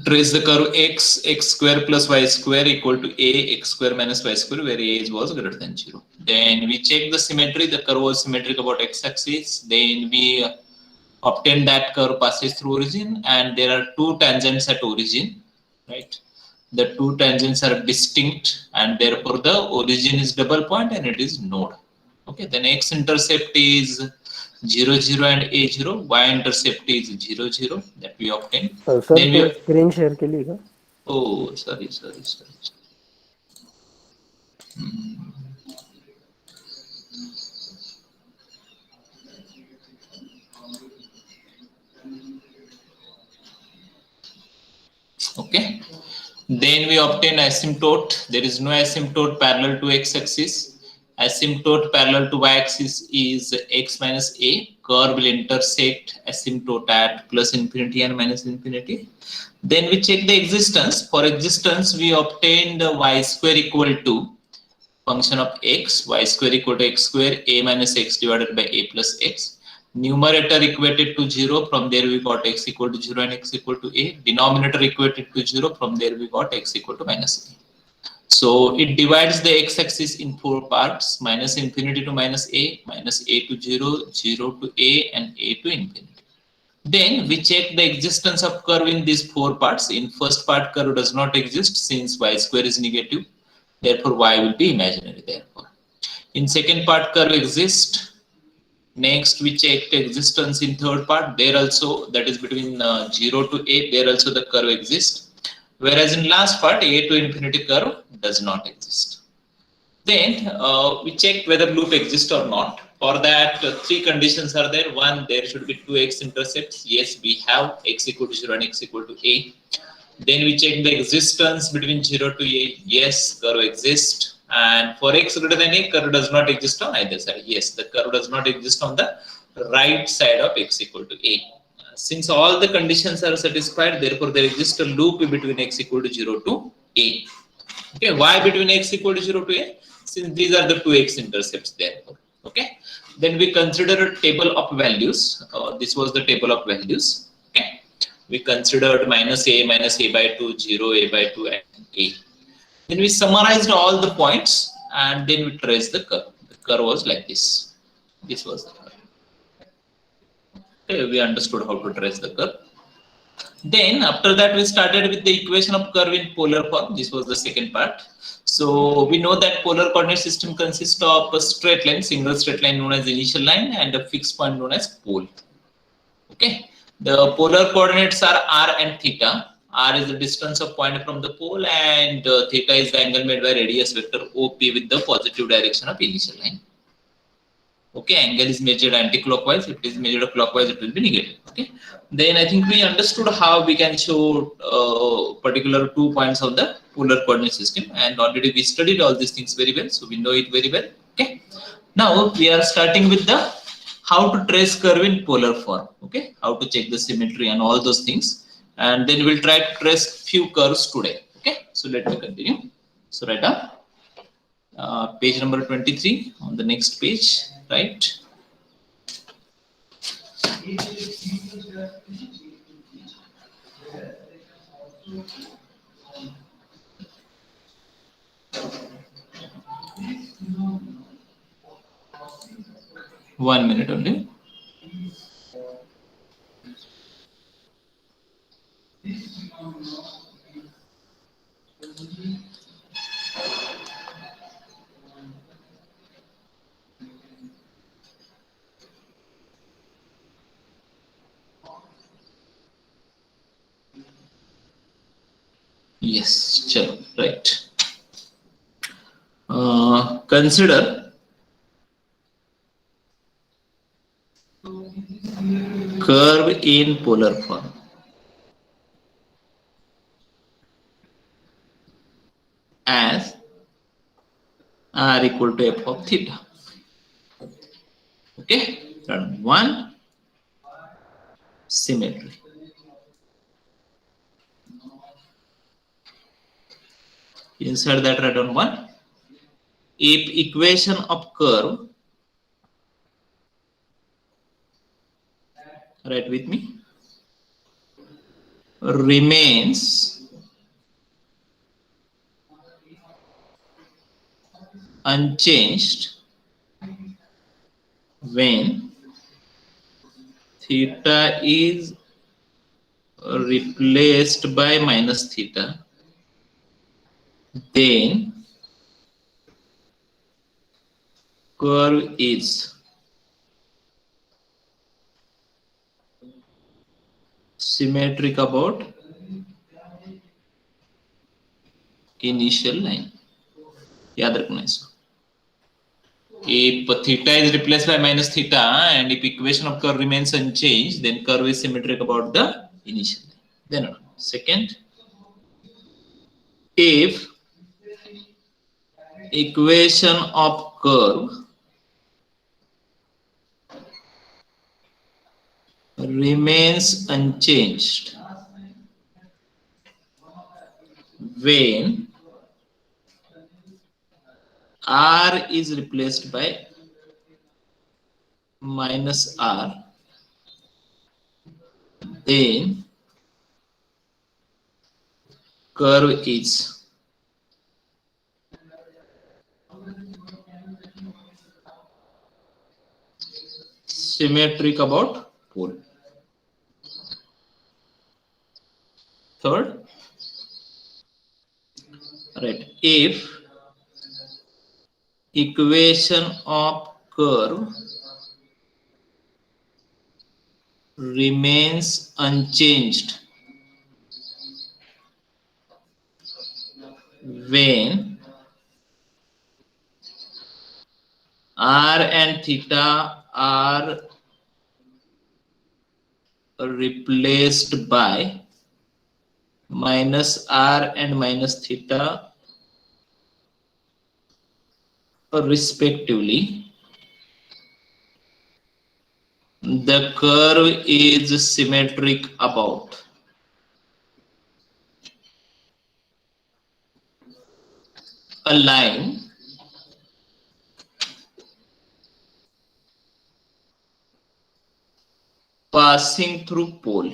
trace the curve x square plus y square equal to a x square minus y square, where a was greater than 0. Then we check the symmetry. The curve was symmetric about x-axis. Then we obtain that curve passes through origin, and there are two tangents at origin, right? The two tangents are distinct, and therefore the origin is double point and it is node. Okay, then x-intercept is 0 0 and a0, y-intercept is 0 0 that we obtain. Sir Then ते we screen share केली का? oh sorry. Okay, then we obtain asymptote. There is no asymptote parallel to x-axis. Asymptote parallel to y-axis is x minus a. Curve will intersect asymptote at plus infinity and minus infinity. Then we check the existence. For existence, we obtained y square equal to function of x, y square equal to x square, a minus x divided by a plus x. Numerator equated to 0, from there we got x equal to 0 and x equal to a. Denominator equated to 0, from there we got x equal to minus a. So it divides the x-axis in 4 parts: minus infinity to minus a to 0, 0 to a, and a to infinity. Then we check the existence of curve in these 4 parts. In first part, curve does not exist since y square is negative. Therefore, y will be imaginary. Therefore, in second part, curve exists. Next, we check the existence in third part. There also, that is between 0 to a, there also the curve exists. Whereas in last part, a to infinity curve does not exist. Then we check whether loop exists or not. For that, 3 conditions are there. One, there should be 2 x-intercepts. Yes, we have x equal to 0 and x equal to a. Then we check the existence between 0 to a. Yes, curve exists. And for x greater than a, curve does not exist on either side. Yes, the curve does not exist on the right side of x equal to a. Since all the conditions are satisfied, therefore there exists a loop between x equal to 0 to a. Okay, why between x equal to 0 to a? Since these are the 2 x-intercepts, therefore. Okay, then we consider a table of values. This was the table of values. Okay, we considered minus a by 2, 0, a by 2, and a. Then we summarized all the points and then we traced the curve. The curve was like this. This was the curve. Okay, we understood how to trace the curve. Then after that, we started with the equation of curve in polar form. This was the second part. So we know that polar coordinate system consists of a straight line, single straight line known as initial line, and a fixed point known as pole. Okay, the polar coordinates are r and theta. R is the distance of point from the pole, and theta is the angle made by radius vector OP with the positive direction of initial line. Okay, angle is measured anti-clockwise. If it is measured clockwise, it will be negative. Okay, then I think we understood how we can show particular 2 points of the polar coordinate system, and already we studied all these things very well, so we know it very well. Okay, now we are starting with the how to trace curve in polar form. Okay, how to check the symmetry and all those things, and then we'll try to trace few curves today. Okay, so let me continue. So write down page number 23 on the next page, right? One minute only. Yes, chalo, right. Consider curve in polar form as r equal to f of theta. Okay, one, symmetry. Inside that, write down one. If equation of curve, write with me. remains unchanged when theta is replaced by minus theta, then curve is symmetric about initial line. याद रखना इसको. If theta is replaced by minus theta and if equation of curve remains unchanged, then curve is symmetric about the initial line. Then second, if equation of curve remains unchanged when r is replaced by minus r, then curve is symmetric about pole. Third, right, if equation of curve remains unchanged when r and theta are replaced by minus r and minus theta respectively, the curve is symmetric about a line passing through pole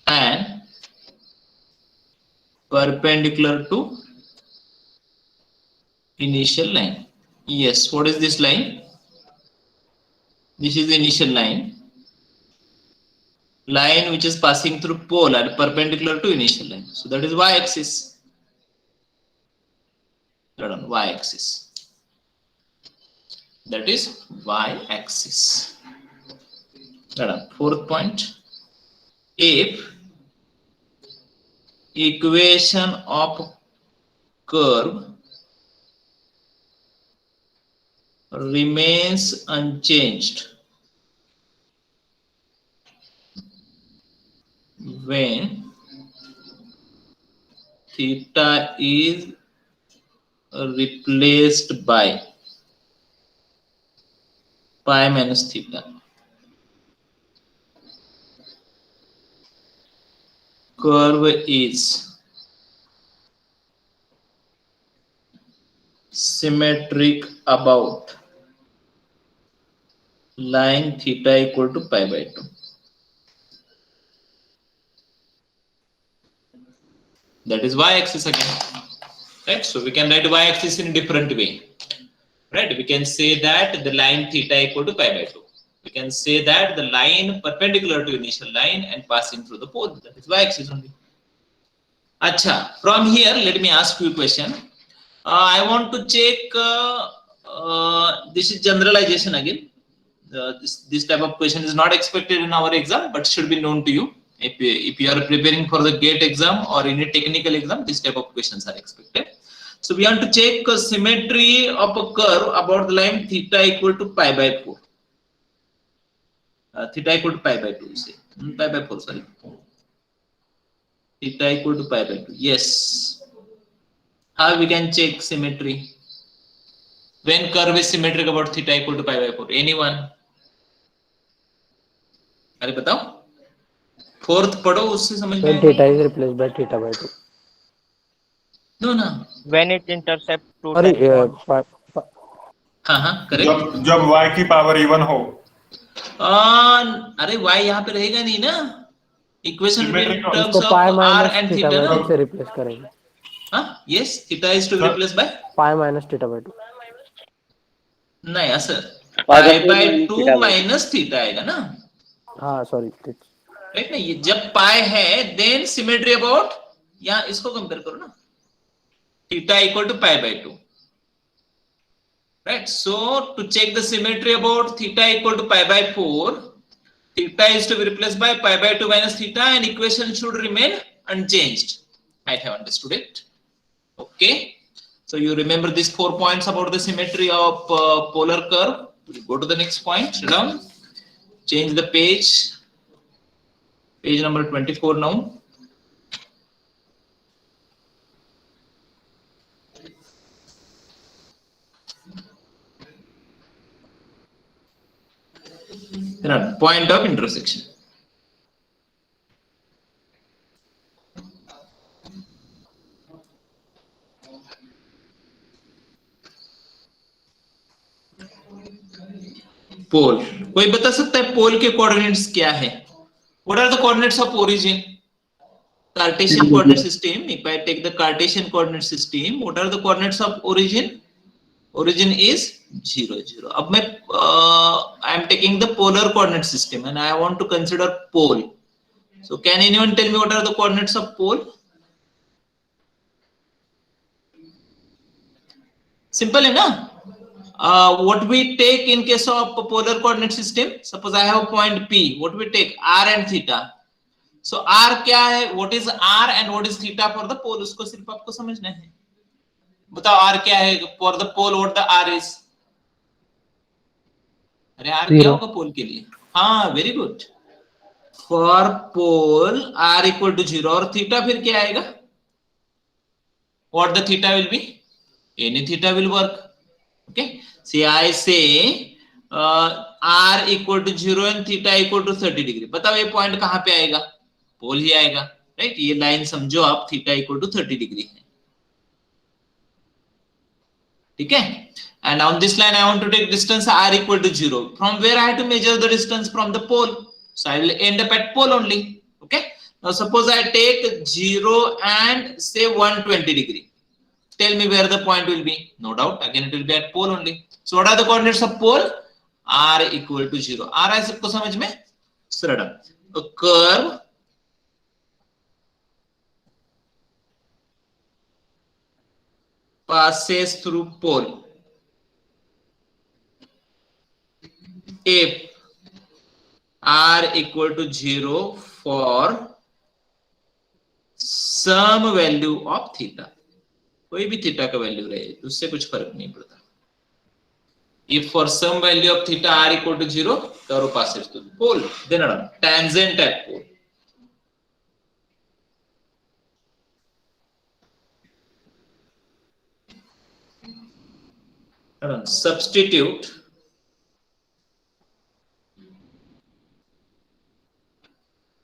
and perpendicular to initial line. Yes, what is this line? This is the initial line which is passing through pole and perpendicular to initial line. So that is y-axis. Y-axis. That is y-axis. Fourth point, if equation of curve remains unchanged when theta is replaced by pi minus theta, curve is symmetric about line theta equal to pi by 2. That is y-axis again, right? So we can write y-axis in a different way, right? We can say that the line theta equal to pi by 2. We can say that the line perpendicular to initial line and passing through the pole. That is y-axis only. Acha, from here, let me ask you a question. I want to check, this is generalization again. This type of question is not expected in our exam, but should be known to you. If you are preparing for the GATE exam or any technical exam, this type of questions are expected. So we want to check symmetry of a curve about the line theta equal to pi by 4. Theta equal to pi by 2, you say. Pi by 4, sorry. Theta equal to pi by 2. Yes. How we can check symmetry? When curve is symmetric about theta equal to pi by 4? Anyone? अरे बताओ. Fourth पढ़ो, उससे समझ में. When theta is replaced by theta by 2. No, no. When it intercepts two Sorry, types. हाँ, correct. जब y की power even हो. अरे y यहाँ पे रहेगा नहीं ना, इक्वेशन इन टर्म्स इसको of pi r minus and theta theta by ना. टू से रिप्लेस करेंगे. हाँ yes, theta is to be replace by, pi minus theta by two. नहीं असं Pi by pi 4 by minus 2 theta by 2. Minus theta आएगा ना, हाँ sorry. Right ना. ये जब पाई है देन सिमेट्री अबाउट, यहाँ इसको कंपेयर करो ना, theta equal to pi by 2, right? So to check the symmetry about theta equal to pi by 4, theta is to be replaced by pi by 2 minus theta and equation should remain unchanged. I have understood it. Okay. So you remember these 4 points about the symmetry of polar curve. We'll go to the next point. Down. Change the page. Page number 24 now. Run. Point of intersection. पोल. कोई बता सकता है पोल के coordinates क्या है? What are the coordinates of origin? Cartesian coordinate system. If I take the Cartesian coordinate system, what are the coordinates of origin? Origin is 0 0. अब मैं I am taking the polar coordinate system and I want to consider pole. So can anyone tell me what are the coordinates of pole? Simple है ना? What we take in case of polar coordinate system, suppose I have point P, what we take r and theta. So r क्या है, what is r and what is theta for the pole, उसको सिर्फ आपको समझना है. बताओ r क्या है for the pole, what the r is? अरे r क्या होगा पोल के लिए? हाँ very good. For pole r equal to 0 और थीटा फिर क्या आएगा? What the theta will be? Any theta will work. Okay. See, I say r equal to 0 and theta equal to 30 degree. बताओ ये पॉइंट कहाँ पे आएगा? पोल ही आएगा, राइट. ये लाइन समझो आप, थीटा इक्वल टू 30 डिग्री है, ठीक है. And on this line I want to take distance r equal to 0. From where I have to measure the distance from the pole? So I will end up at pole only. Okay. Now suppose I take 0 and say 120 degree. Tell me where the point will be. No doubt again it will be at pole only. So what are the coordinates of pole? R equal to 0. R है सबको समझ में? सरल. A curve passes through pole if r equal to 0 for some value of theta. कोई भी theta का value रहे, उससे कुछ फर्क नहीं पड़ता. If for some value of theta r equal to 0, curve passes through the pole. Then around tangent at pole. Around substitute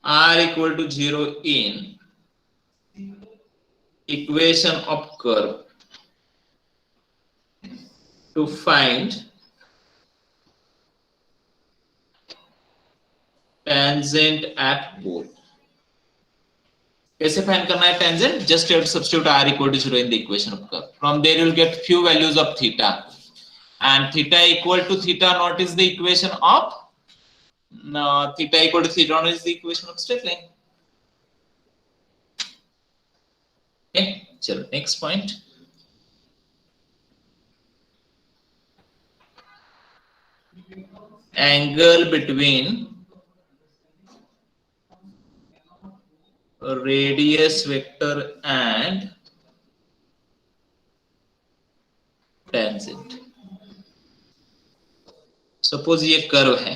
r equal to 0 in equation of curve to find tangent at pole. कैसे find करना है tangent? Just have to substitute r equal to 0 in the equation of curve. From there you will get few values of theta, and theta equal to theta naught is the equation of theta equal to theta naught is the equation of straight line. Okay, chalo next point. Angle between radius vector and tangent. Suppose ये curve है,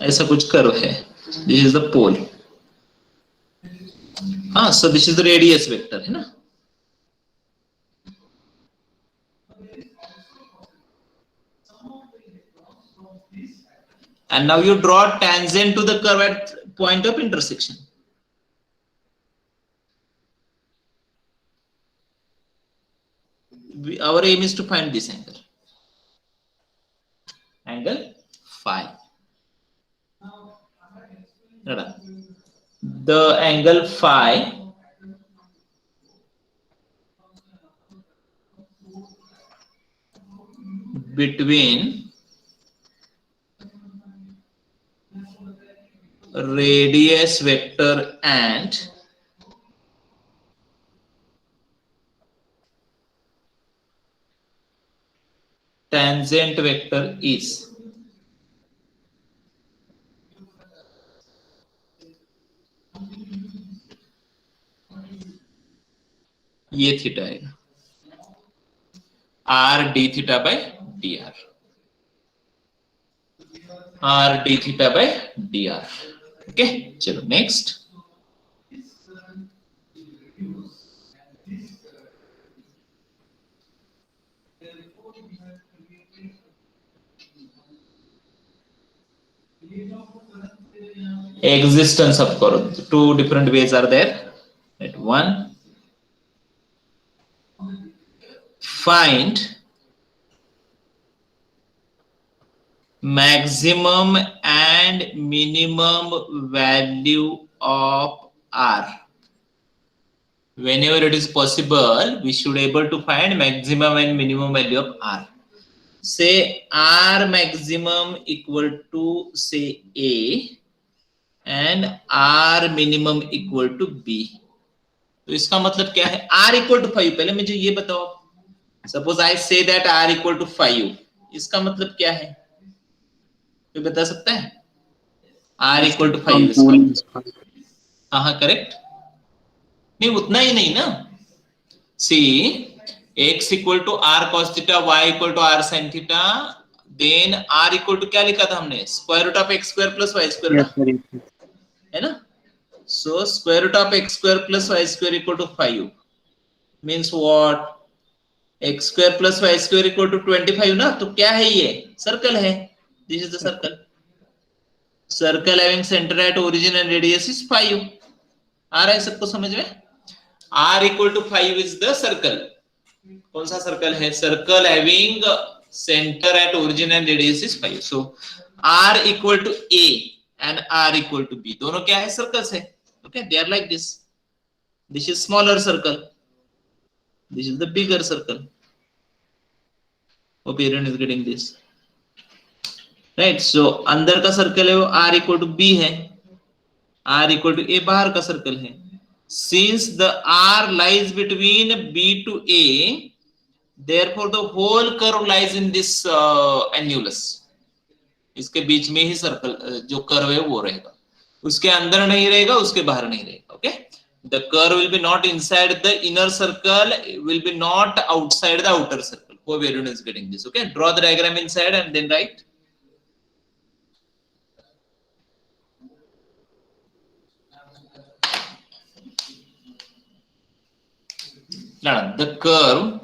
ऐसा कुछ curve है. This is the pole. हाँ, so this is the radius vector है ना. And now you draw tangent to the curve at point of intersection. our aim is to find this angle phi. The angle phi between radius vector and tangent vector is ये theta आएगा r d theta by dr, r d theta by dr. Okay चलो next. Existence of curve. Two different ways are there. Right. One, find maximum and minimum value of r. Whenever it is possible, we should able to find maximum and minimum value of r. Say r maximum equal to say a and r minimum equal to b. तो इसका मतलब क्या है? r equal to 5. पहले मुझे ये बताओ. Suppose I say that r equal to 5. इसका मतलब क्या है? कोई बता सकता है? r equal to 5. हाँ करेक्ट. नहीं उतना ही नहीं ना. See, x equal to r cos theta, y equal to r sin theta, then r equal to क्या लिखा था हमने? Square root of x square plus y square ना? है ना? So square root of x square plus y square equal to 5 means what? x square plus y square equal to 25 ना? तो क्या है ये? सर्कल है. This is the circle. Circle having center at origin and radius is 5. आ रहा है सबको समझ में? r equal to 5 is the circle. कौन सा सर्कल है? Circle having center at origin and radius is 5. So r equal to a and r equal to b. दोनों क्या है? Circles है. Okay, they are like this. This is smaller circle. This is the bigger circle. Hope everyone is getting this. Right. So अंदर का circle है वो r equal to b है. r equal to a बाहर का circle है. Since the r lies between b to a, therefore the whole curve lies in this annulus. इसके बीच में ही सर्कल जो कर्व है वो रहेगा. उसके अंदर नहीं रहेगा, उसके बाहर नहीं रहेगा. Okay. The curve will be not inside the inner circle, will be not outside the outer circle. Hope everyone is getting this. Okay. Draw the diagram inside and then write. Now the curve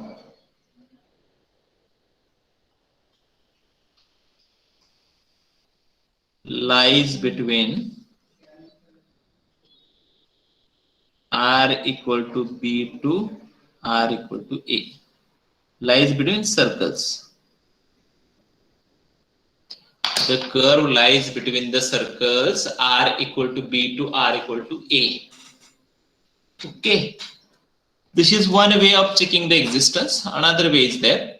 lies between r equal to b to r equal to a. Lies between circles. The curve lies between the circles r equal to b to r equal to a. Okay. This is one way of checking the existence. Another way is there.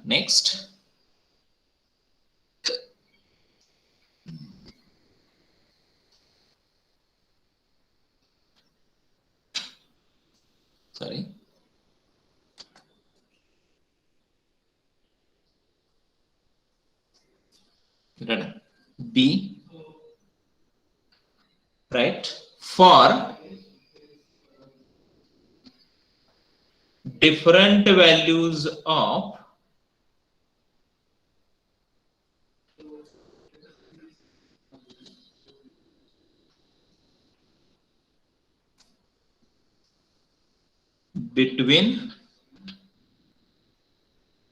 Next. Sorry. B. Right. For different values of between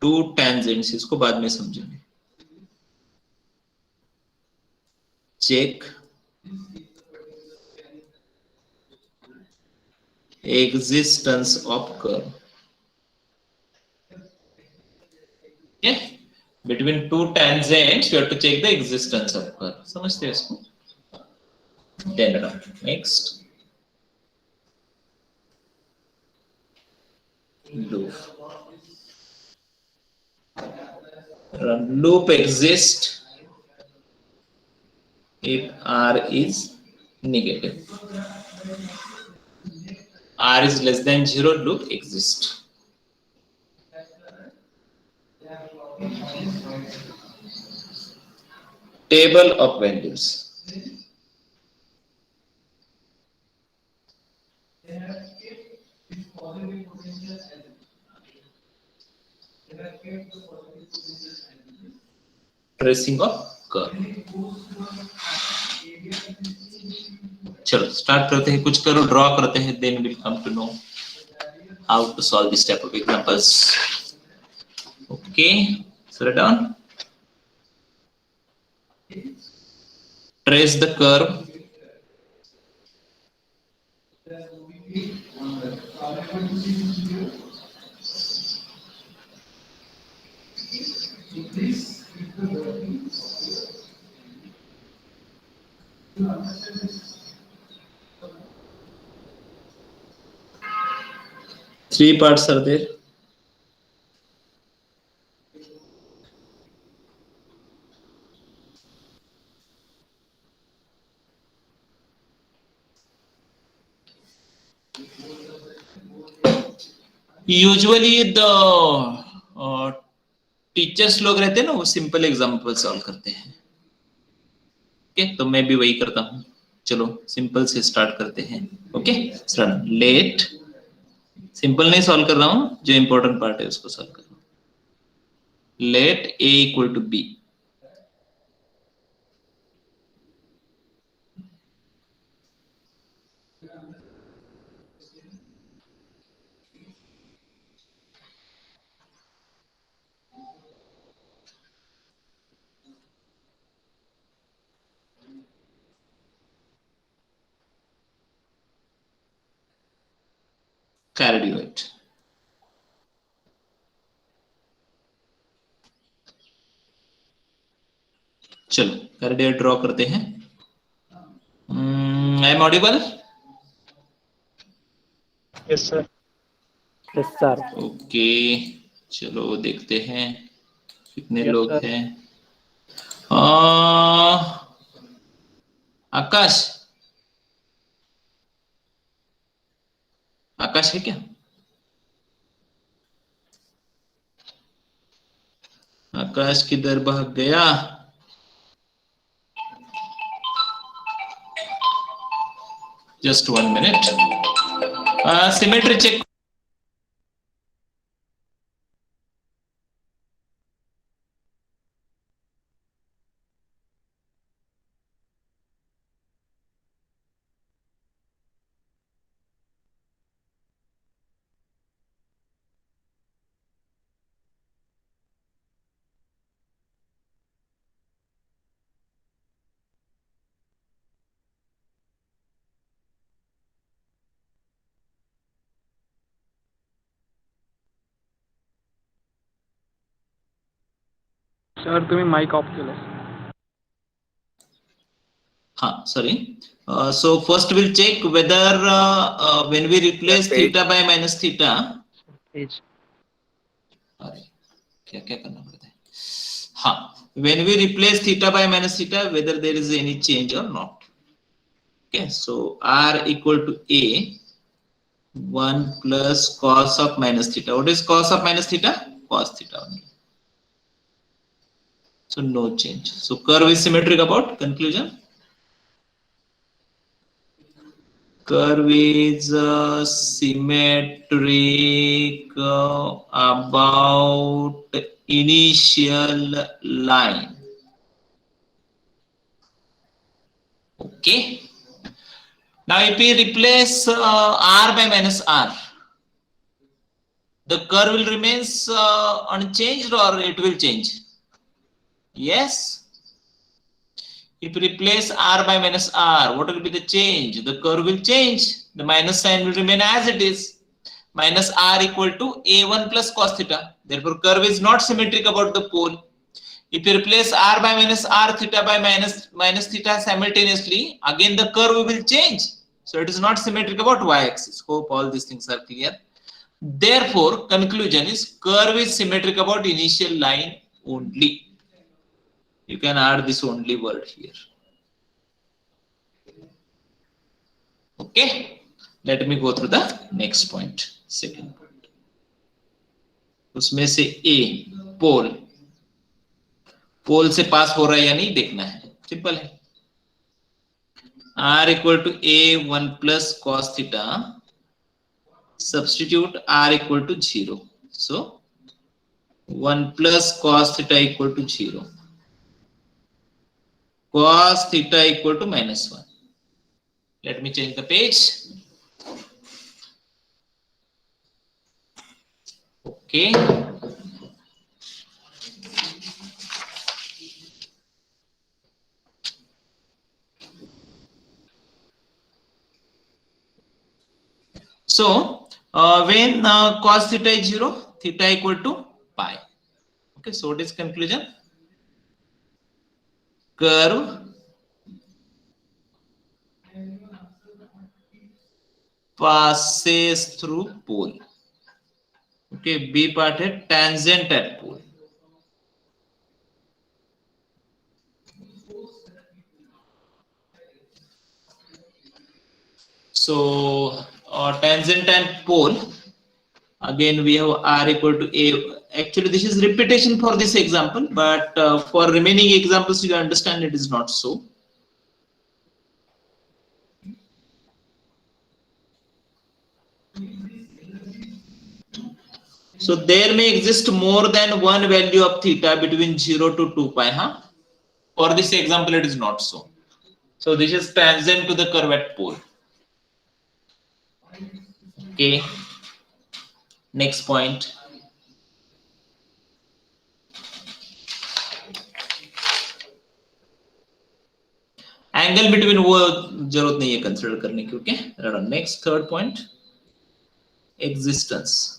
two tangents, इसको बाद में समझेंगे. Check existence of curve. between two tangents you have to check the existence of curve. समझते हो इसको? Then next loop. Loop exists if R is negative. R is less than 0, loop exists. Table of values. Tracing of curve. चलो start करते हैं, कुछ करो, draw करते हैं, then we'll come to know how to solve this type of examples. Okay, slow down. Trace the curve. Three parts are there. Usually the teachers लोग रहते हैं ना, वो सिंपल एग्जांपल सॉल्व करते हैं. ओके, तो मैं भी वही करता हूँ. चलो सिंपल से स्टार्ट करते हैं. ओके, लेट सिंपल नहीं सॉल्व कर रहा हूँ, जो इंपॉर्टेंट पार्ट है उसको सॉल्व कर रहा हूँ. Let a equal to b. Cardioid. चलो cardioid ड्रॉ करते हैं. I am audible? Yes, sir. Yes, sir. Okay, चलो देखते हैं कितने Yes, लोग sir. हैं. आकाश, आकाश है क्या? आकाश किधर भाग गया? Just 1 minute. Symmetry check. Sir तुम्ही माइक ऑफ केलं. हाँ, sorry. So first we'll check whether when we replace theta by minus theta. अरे क्या क्या करना पड़ता है. हाँ, when we replace theta by minus theta, whether there is any change or not. Okay, so r equal to a 1 plus cos of minus theta. What is cos of minus theta? Cos theta only. So no change. So curve is symmetric about. Conclusion. Curve is symmetric about initial line. Okay. Now if we replace r by minus r, the curve will remain unchanged or it will change? Yes. If we replace r by minus r, what will be the change? The curve will change. The minus sign will remain as it is. Minus r equal to a1 plus cos theta. Therefore, curve is not symmetric about the pole. If you replace r by minus r, theta by minus theta simultaneously, again the curve will change. So it is not symmetric about y-axis. Hope all these things are clear. Therefore, conclusion is curve is symmetric about initial line only. You can add this only word here. Okay. Let me go through the next point. Second point. उसमें से A पोल पोल से पास हो रहा है या नहीं देखना है. सिंपल है. R equal to A1 plus cos theta. Substitute R equal to 0. So 1 plus cos theta equal to 0. Cos theta equal to minus 1. Let me change the page. Okay. So when cos theta is 0, theta equal to pi. Okay, so what is conclusion? Curve passes through pole. Okay, B part है tangent at pole. So tangent and pole. Again, we have R equal to A. Actually, this is repetition for this example, but for remaining examples, you understand it is not so. So there may exist more than one value of theta between 0 to 2 pi. Huh? For this example, it is not so. So this is tangent to the curve at pole. Okay. Next point. Angle between वो जरूरत नहीं है consider करने की. Okay. Next third point. Existence.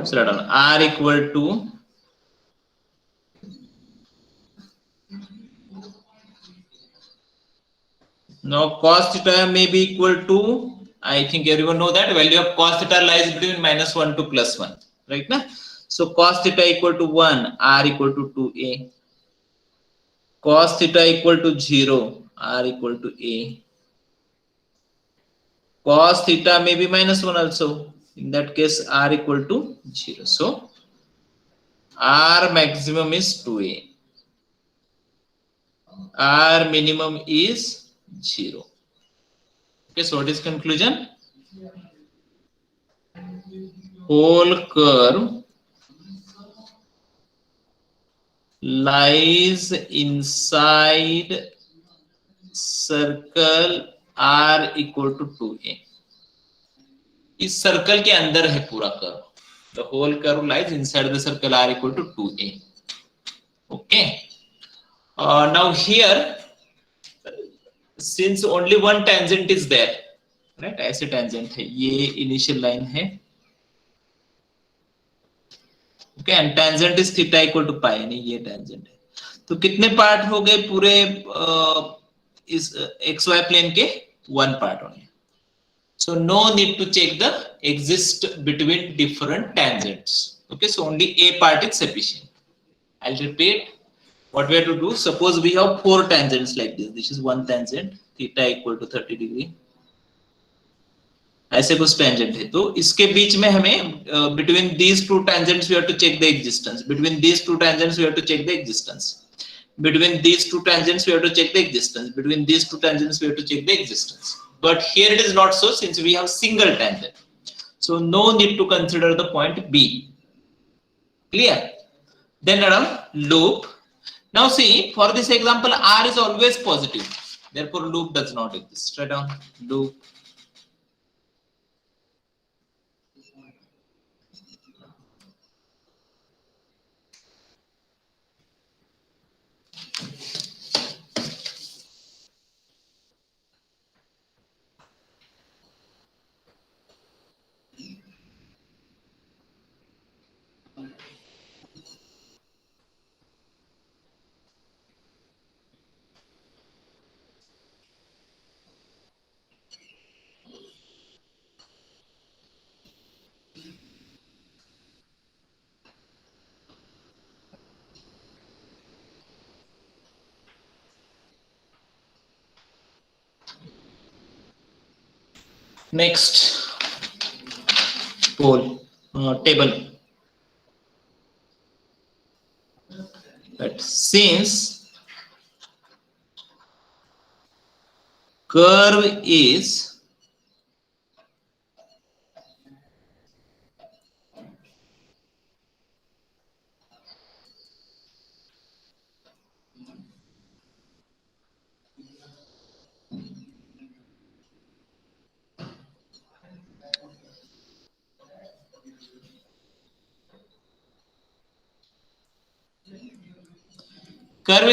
So R equal to now cos theta may be equal to, I think everyone know that value of cos theta lies between -1 to +1, right? Na? So cos theta equal to 1, R equal to 2A. Cos theta equal to 0, R equal to A. Cos theta may be -1 also. In that case, R equal to 0. So R maximum is 2A. R minimum is 0. Okay, so what is conclusion? Whole curve lies inside circle R equal to 2A. इस circle के अंदर है पूरा curve. The whole curve lies inside the circle R equal to 2A. Okay. Now here, since only one tangent is there, right? ऐसे tangent है. ये initial line है. Okay, and tangent is theta equal to pi. यानी ये tangent है. तो कितने part हो गए पूरे इस xy plane के? One part only. So no need to check the exist between different tangents. Okay, so only a part is sufficient. I'll repeat what we have to do. Suppose we have four tangents like this. This is one tangent, theta equal to 30 degree. ऐसे कुछ tangent है. तो इसके बीच में हमें between these two tangents we have to check the existence. Between these two tangents we have to check the existence. Between these two tangents we have to check the existence. Between these two tangents we have to check the existence. But here it is not so, since we have single tangent. So no need to consider the point B. Clear? Then around loop. Now see, for this example, R is always positive. Therefore, loop does not exist. Write down loop. Next, pole table. But since curve is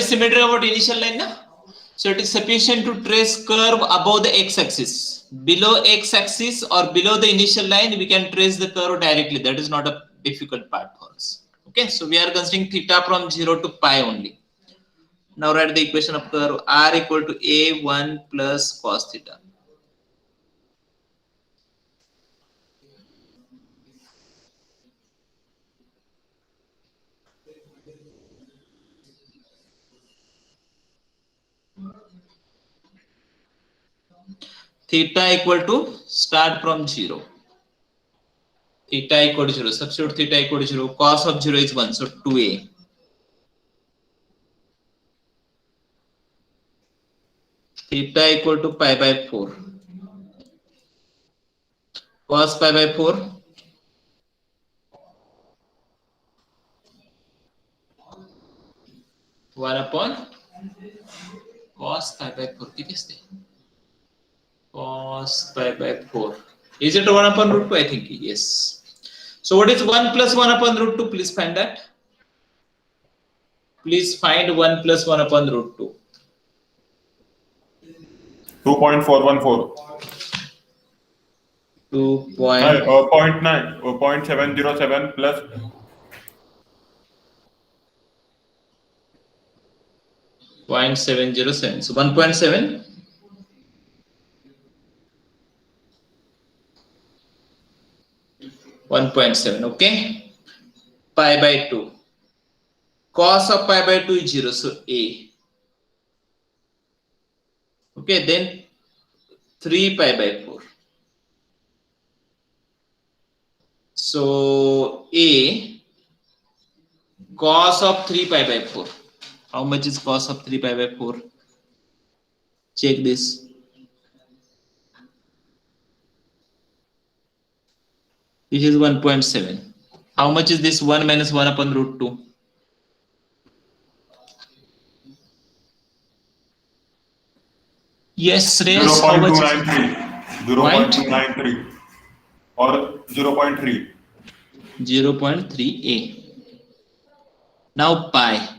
symmetric about initial line, na? So it is sufficient to trace curve above the x-axis. Below x-axis or below the initial line, we can trace the curve directly. That is not a difficult part for us. Okay, so we are considering theta from 0 to pi only. Now write the equation of curve r equal to a1 plus cos theta. Theta equal to start from 0. Theta equal to 0. Substitute theta equal to 0. Cos of 0 is 1. So 2a. Theta equal to pi by 4. Cos pi by 4. 1 upon cos pi by 4. Cos pi by 4. Is it 1 upon root 2? I think yes. So what is 1 plus 1 upon root 2? Please find that. Please find 1 plus 1 upon root 2. 2.414. 0.9 0.707 plus 0.707. So 1.7. 1.7. Okay. Pi by 2. Cos of pi by 2 is 0. So a. Okay. Then 3 pi by 4. So a cos of 3 pi by 4. How much is cos of 3 pi by 4? Check this. This is 1.7. How much is this 1 minus 1 upon root 2? Yes, Reyes, how much is it? 0.293 or 0.3. 0.3a. Now pi.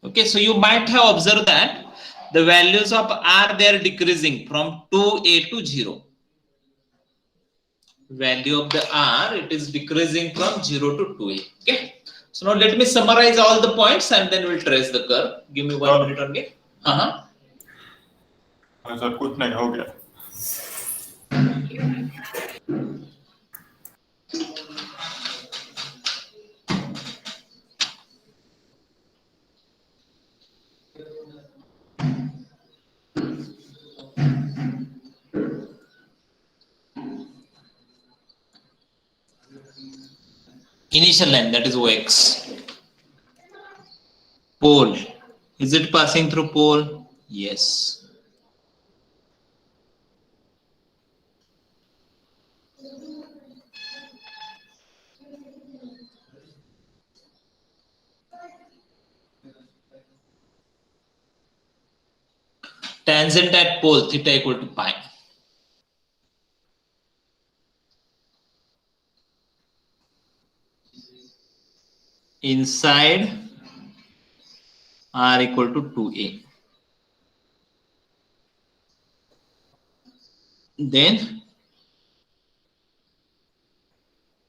Okay, so you might have observed that the values of r, they are decreasing from 2a to 0. Value of the r, it is decreasing from 0 to 2a. Okay, so now let me summarize all the points and then we'll trace the curve. Give me 1 minute only. Sir कुछ नहीं हो गया. Initial line, that is OX. Pole. Is it passing through pole? Yes. Tangent at pole, theta equal to pi. Inside r equal to 2a. Then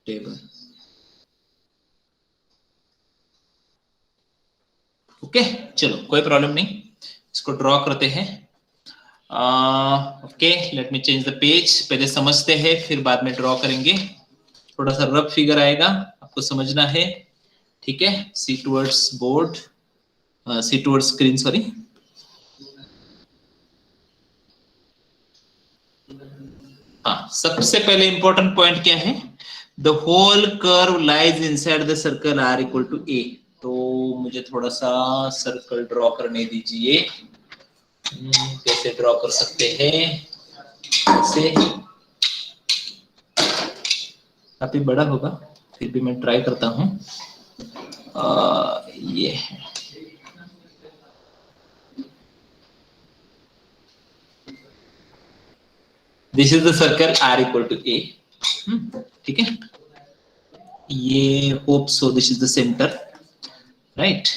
table. Okay, चलो कोई problem नहीं, इसको draw करते हैं. Okay, let me change the page. पहले समझते हैं फिर बाद में ड्रॉ करेंगे. थोड़ा सा रफ फिगर आएगा, आपको समझना है. ठीक है, see towards board, see towards screen, sorry. हाँ, सबसे पहले इंपॉर्टेंट पॉइंट क्या है, the whole curve lies inside the circle r equal to a. तो मुझे थोड़ा सा सर्कल ड्रॉ करने दीजिए। कैसे ड्रॉ कर सकते हैं, ऐसे काफी बड़ा होगा, फिर भी मैं ट्राई करता हूँ। ये है, this is the circle r equal to a. ठीक है, ये hope so this is the centre, right.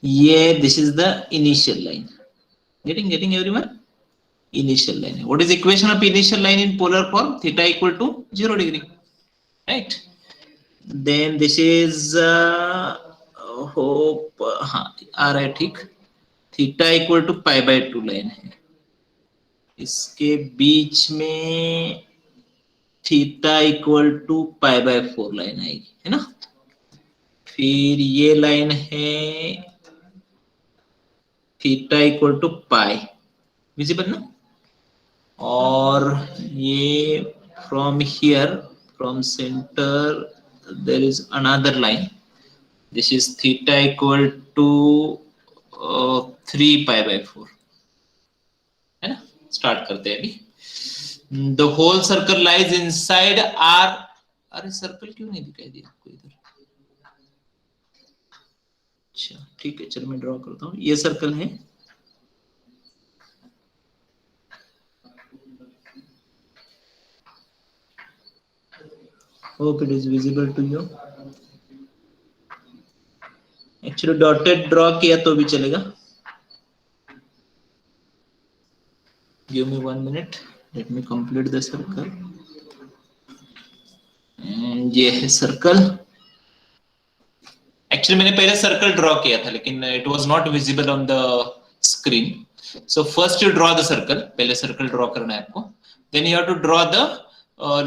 ये this is the initial line, getting everyone, initial line. What is the equation of initial line in polar form? Theta equal to 0 degree, right? Then this is hope, हाँ आ रहा है ठीक, theta equal to pi by 2 line है, इसके बीच में theta equal to pi by 4 line आएगी, है ना। फिर ये लाइन है theta equal to pi, visible ना। और ये from here, from center there is another line, this is theta equal to 3 pi by 4, है ना। स्टार्ट करते हैं अभी। the whole circle lies inside R, अरे सर्कल क्यों नहीं दिखाई दिया आपको इधर, अच्छा ठीक है, चलो मैं ड्रॉ करता हूँ। ये सर्कल है, hope it is visible to you. Actually dotted draw किया तो भी चलेगा। Give me 1 minute, let me complete the circle. ये है सर्कल। Actually मैंने पहले सर्कल ड्रॉ किया था, लेकिन it was not visible on the screen. So first you draw the circle, पहले सर्कल ड्रॉ करना है आपको। Then you have to draw the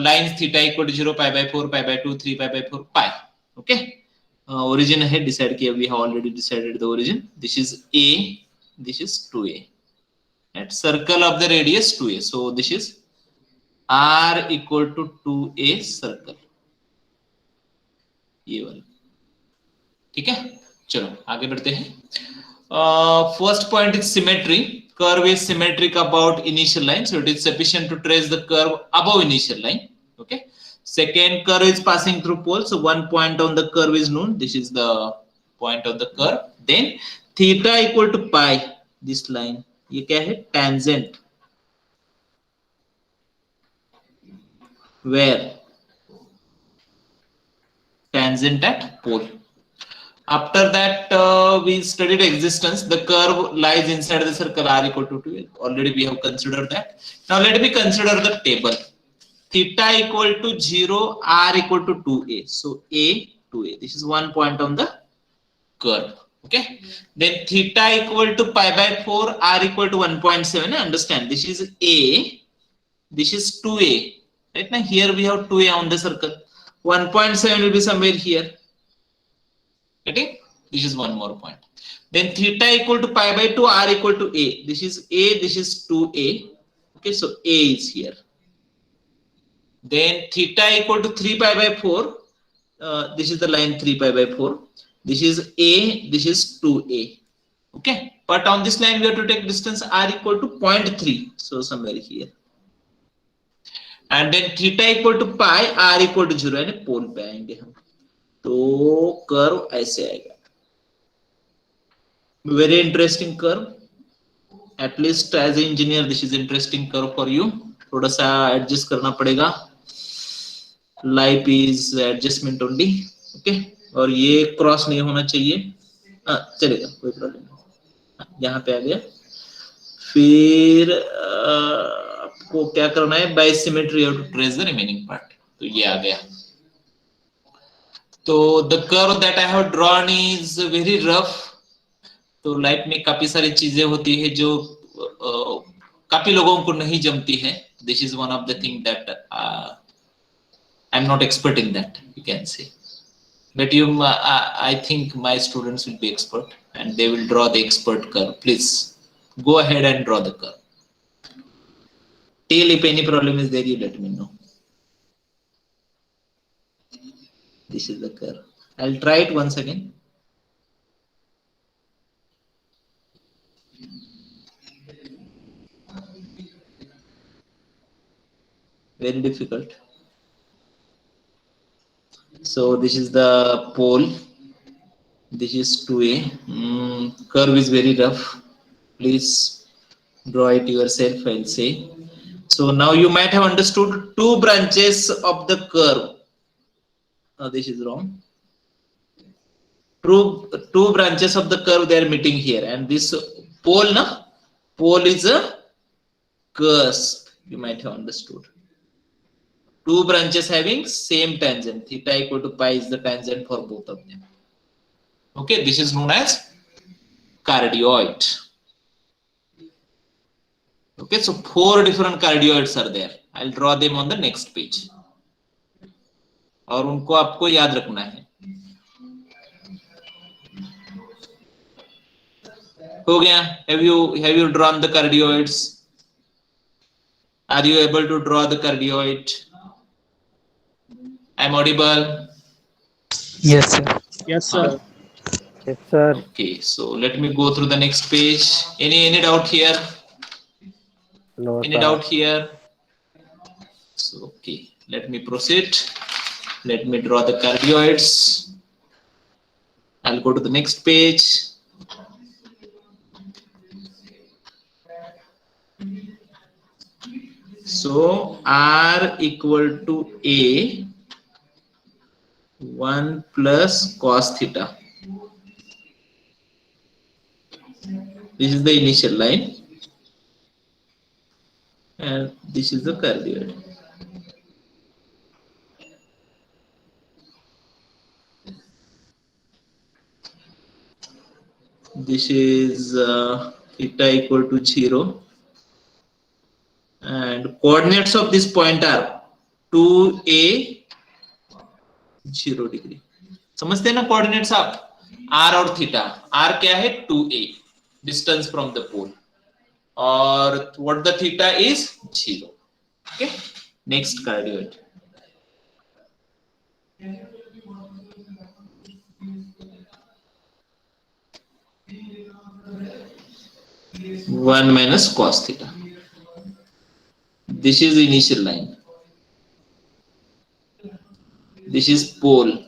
lines theta equal to 0, pi by 4, pi by 2, 3 pi by 4, pi. Okay. Origin है, decide किया, we have already decided the origin. This is A, this is 2A. Right? Circle of the radius 2A. So this is R equal to 2A circle. ये वाला, ठीक है। चलो आगे बढ़ते हैं। First point is symmetry. Curve is symmetric about initial line, so it is sufficient to trace the curve above initial line. Okay. Second, curve is passing through pole, so one point on the curve is known. This is the point of the curve. Then theta equal to pi. This line, ये क्या है? Tangent. Where? Tangent at pole. After that, we studied existence. The curve lies inside the circle R equal to 2A. Already we have considered that. Now let me consider the table. Theta equal to 0, R equal to 2A. So A, 2A. This is one point on the curve. Okay. Then theta equal to pi by 4, R equal to 1.7. Understand? This is A. This is 2A. Right now here we have 2A on the circle. 1.7 will be somewhere here. Getting? This is one more point. Then theta equal to pi by 2, R equal to A. This is A, this is 2A. Okay, so A is here. Then theta equal to 3 pi by 4. This is the line 3 pi by 4. This is A, this is 2A. Okay, but on this line we have to take distance R equal to 0.3. So somewhere here. And then theta equal to pi, R equal to 0. यानी पोल पे आएंगे हम, तो curve ऐसे आएगा। Very interesting curve, at least as a engineer this is interesting curve for you. थोड़ा सा adjust करना पड़ेगा, life is adjustment only. Okay, और ये क्रॉस नहीं होना चाहिए, चलेगा, कोई प्रॉब्लम नहीं। यहाँ पे आ गया। फिर आपको क्या करना है, by symmetry you have to trace the remaining part. तो ये आ गया। तो the curve that I have drawn is very rough. तो लाइफ में काफी सारी चीजें होती है जो काफी लोगों को नहीं जमती है। This is one of the thing that I am not expert in that, you can say, but you I think my students will be expert and they will draw the expert curve. Please go ahead and draw the curve. Till if any problem is there, you let me know. This is the curve. I'll try it once again. Very difficult. So this is the pole. This is 2A. Curve is very rough. Please draw it yourself, I'll say. So now you might have understood two branches of the curve. This is wrong. Two branches of the curve, they are meeting here, and this pole is a cusp. You might have understood. Two branches having same tangent. Theta equal to pi is the tangent for both of them. Okay, this is known as cardioid. Okay, so 4 different cardioids are there. I'll draw them on the next page. और उनको आपको याद रखना है. हो गया? Have you drawn the cardioids? Are you able to draw the cardioid? I'm audible? Yes, sir. Yes, sir. Yes, sir. Okay, so let me go through the next page. Any doubt here? No, Any sir. doubt here? So, okay, let me proceed. Let me draw the cardioids. I'll go to the next page. So R equal to A 1 plus cos theta. This is the initial line, and this is the cardioid. This is theta equal to 0, and coordinates of this point are 2a 0 degree. समझते हैं ना coordinates आप? R और theta. R क्या है? 2a, distance from the pole, और what the theta is? 0. Okay. Next cardioid. One minus cos theta. This is the initial line. This is pole.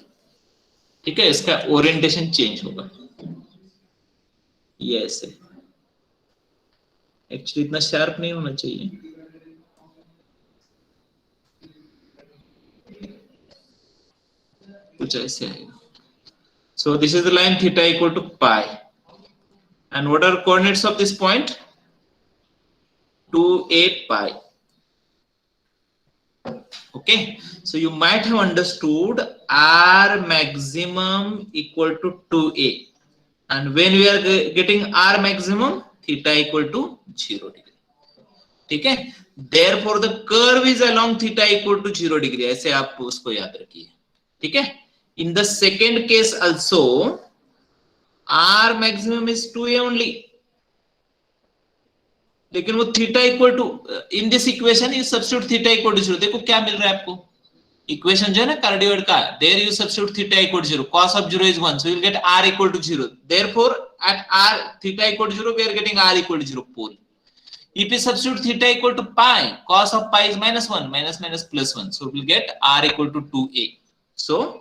ठीक है, इसका ओरिएंटेशन चेंज होगा. ये ऐसे. एक्चुअली इतना शार्प नहीं होना चाहिए. कुछ ऐसे आएगा. So this is the line theta equal to pi. And what are coordinates of this point? 2a pi. Okay, so you might have understood R maximum equal to 2a, and when we are getting R maximum, theta equal to 0 degree. ठीक है, therefore the curve is along theta equal to 0 degree. ऐसे आप उसको याद रखिए. ठीक है, in the second case also R maximum is 2a only. लेकिन वो theta equal to, in this equation you substitute theta equal to 0. देखो क्या मिल रहा है आपको, इक्वेशन जो है ना कार्डियोइड का, there you substitute theta equal to 0, cos of 0 is 1, so you will get r equal to 0. Therefore at r theta equal to 0 we are getting r equal to 0 pole. If you substitute theta equal to pi, cos of pi is -1, minus plus 1, so we will get r equal to 2a. So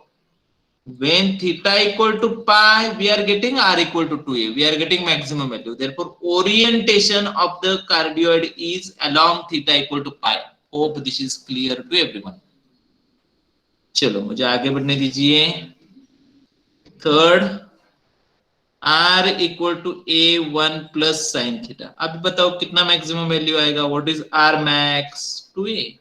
when theta equal to pi, we are getting r equal to 2a. We are getting maximum value. Therefore, orientation of the cardioid is along theta equal to pi. Hope this is clear to everyone. चलो मुझे आगे बढ़ने दीजिए. Third, r equal to a1 plus sin theta. अब बताओ कितना maximum value आएगा? What is r max? 2a.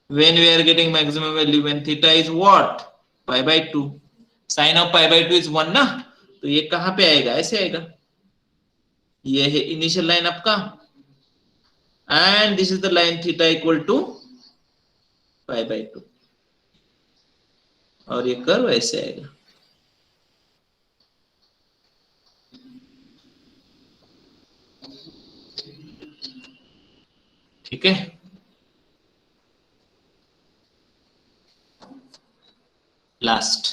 When we are getting maximum value, when theta is what? Pi by 2. Sin of pi by 2 is 1 ना, तो ये कहाँ पे आएगा? ऐसे आएगा. ये है इनिशियल लाइन आपका, and this is the line theta equal to pi by 2, और ये कर्व ऐसे आएगा. ठीक है, last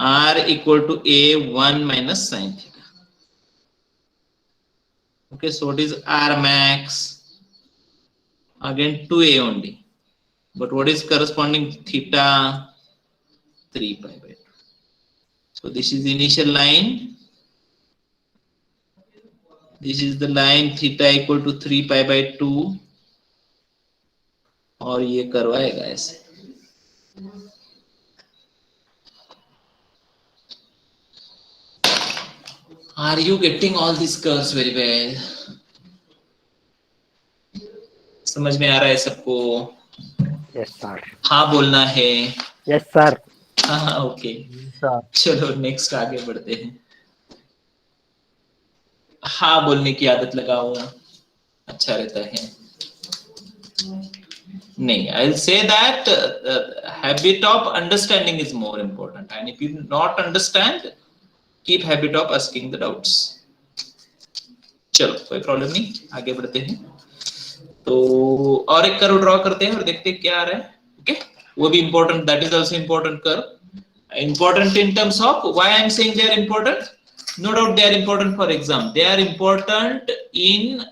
r equal to a 1 minus sin theta. Okay, so what is r max? Again 2a only, but what is corresponding theta? 3 pi by 2. So this is the initial line, this is the line theta equal to 3 pi by 2, और ये करवाएगा ऐसे. Are you getting all these curves very well? समझ में आ रहा है सबको? Yes, sir. हाँ बोलना है. Yes, sir. हाँ ओके, Sir. चलो नेक्स्ट आगे बढ़ते हैं. हाँ बोलने की आदत लगाओ, अच्छा रहता है. नहीं, I'll say that habit of understanding is more important, and if you not understand, keep habit of asking the doubts. चलो कोई प्रॉब्लम नहीं, आगे बढ़ते हैं. तो और एक कर्व ड्रॉ करते हैं और देखते हैं क्या आ रहा है. ओके, वो भी important, that is also important curve. Important in terms of why I am saying they are important. No doubt they are important for exam. They are important in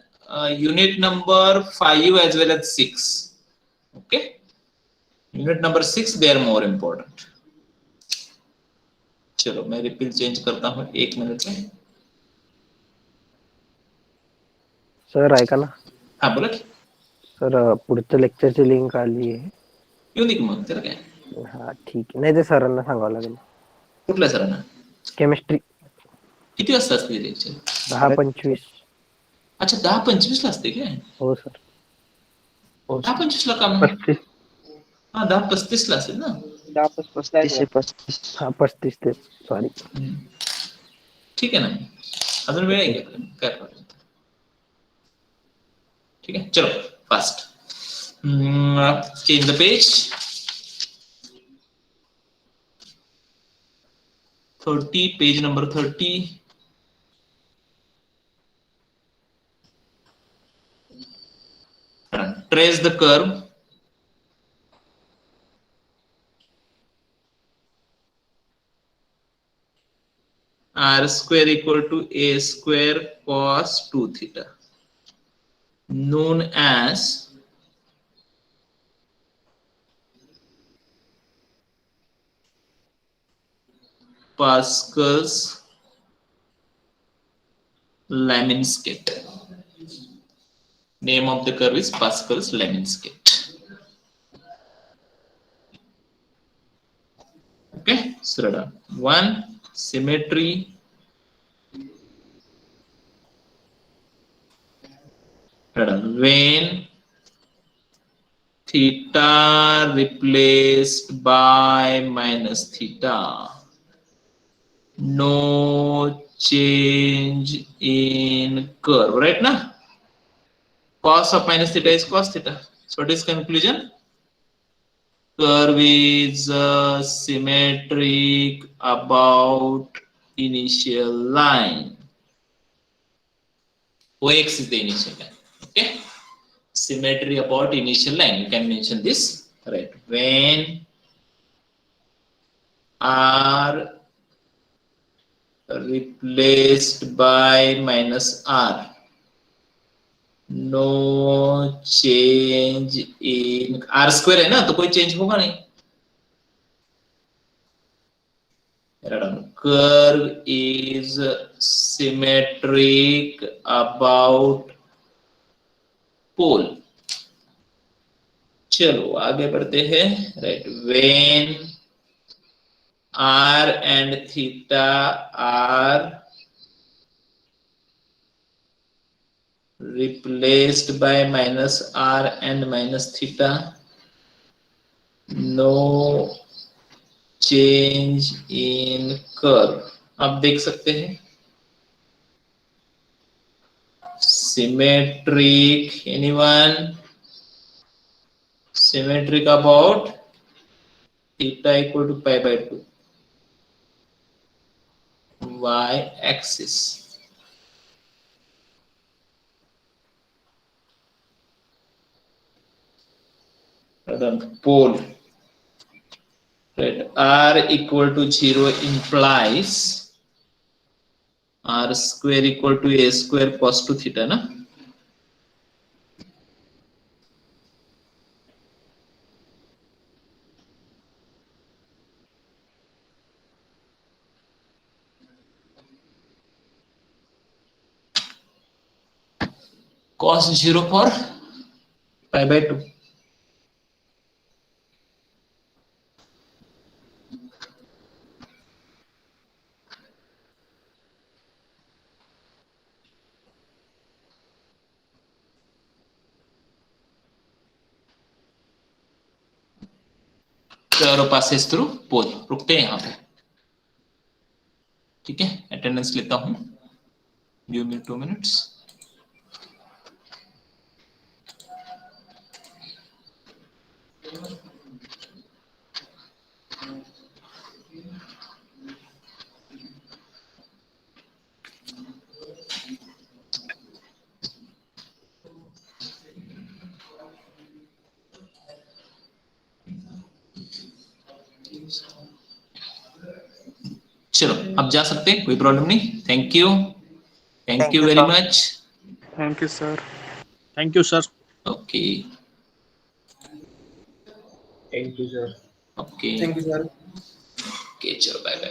unit number 5 as well as 6. Okay, unit number 6 they are more important. चलो मैं repeal change करता हूँ 1 minute में. Sir ऐका ना. हाँ बोला की. सर पुढच्या लेक्चरची लिंक आली आहे. येऊ दे की मग, त्याला काय. हा ठीक आहे. नाही ते सरांना सांगावं लागेल. कुठल्या सरांना? केमिस्ट्री किती वाजता असते लेक्चर? 10:25. अच्छा 10:25 ला असते काय? हो सर. 10:25 ला काम? 35. हाँ 10:35 ला असेल ना. 10:35. हा 35 ते सॉरी. ठीक आहे ना, अजून वेळ आहे का? काय प्रॉब्लेम. ठीक है, चलो fast. Change the page. 30, page number 30. Trace the curve. R square equal to a square cos 2 theta, known as Pascal's Laminsky. Name of the curve is Pascal's Laminsky. Okay, so one symmetry. When theta replaced by minus theta, no change in curve, right now? Cos of minus theta is cos theta. So what is conclusion? Curve is symmetric about initial line. OX is the initial line. Okay, symmetry about initial line. You can mention this, right? When R replaced by minus R, no change in R square है ना, तो कोई change होगा नहीं. Curve is symmetric about pole. चलो आगे बढ़ते हैं. Right, when R and theta are replaced by minus R and minus theta, no change in curve. आप देख सकते हैं symmetric. Anyone? Symmetric about theta equal to pi by 2 y axis. pole. Right, r equal to 0 implies r square equal to a square cos 2 theta, na? Cos 0 for pi by 2. So passes through pole. रुकते हैं यहाँ पे, ठीक है? Attendance लेता हूँ, give me 2 minutes. चलो अब जा सकते हैं, कोई प्रॉब्लम नहीं. Thank you very much. Thank you sir. Thank you, sir. Okay Thank you, sir. Okay Thank you, sir. Okay, चलो बाय बाय.